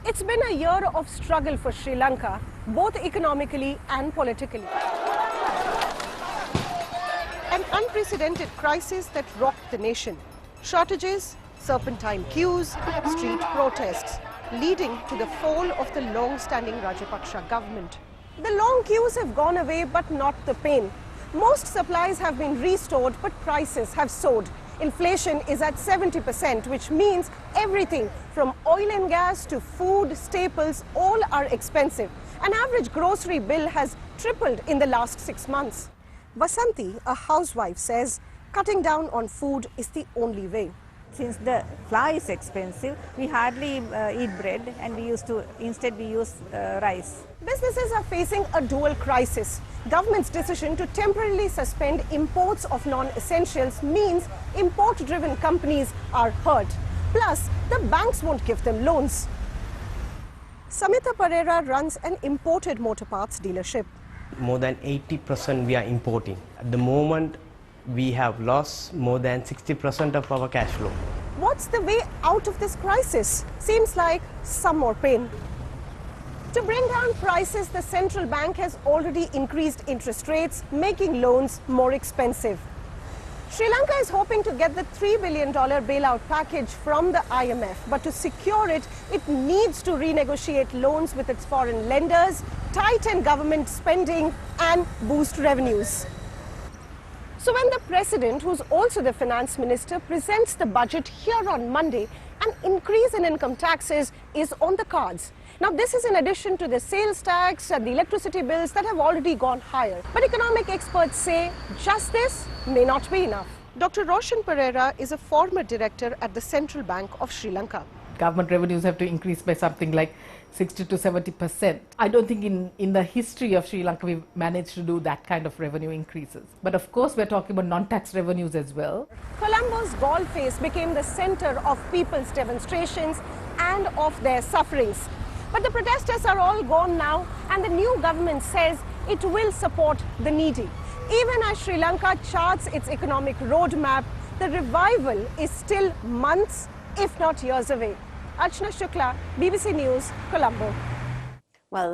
It's been a year of struggle for Sri Lanka, both economically and politically. An unprecedented crisis that rocked the nation. Shortages, serpentine queues, street protests, leading to the fall of the long-standing Rajapaksa government. The long queues have gone away, but not the pain. Most supplies have been restored, but prices have soared. Inflation is at 70%, which means everything from oil and gas to food, staples, all are expensive. An average grocery bill has tripled in the last 6 months. Vasanti, a housewife, says cutting down on food is the only way. Since the flour is expensive, we hardly eat bread, and instead we use rice. Businesses are facing a dual crisis. Government's decision to temporarily suspend imports of non-essentials means import-driven companies are hurt. Plus, the banks won't give them loans. Samita Pereira runs an imported motor parts dealership. More than 80% we are importing. At the moment, we have lost more than 60% of our cash flow. What's the way out of this crisis? Seems like some more pain. To bring down prices, the central bank has already increased interest rates, making loans more expensive. Sri Lanka is hoping to get the $3 billion bailout package from the IMF, but to secure it, it needs to renegotiate loans with its foreign lenders, tighten government spending, and boost revenues. So when the president, who's also the finance minister, presents the budget here on Monday, an increase in income taxes is on the cards. Now, this is in addition to the sales tax and the electricity bills that have already gone higher. But economic experts say just this may not be enough. Dr. Roshan Pereira is a former director at the Central Bank of Sri Lanka. Government revenues have to increase by something like 60 to 70%. I don't think in the history of Sri Lanka we've managed to do that kind of revenue increases. But of course we're talking about non-tax revenues as well. Colombo's gall face became the center of people's demonstrations and of their sufferings. But the protesters are all gone now, and the new government says it will support the needy. Even as Sri Lanka charts its economic roadmap, the revival is still months, if not years away. Archana, Shukla, BBC News, Colombo.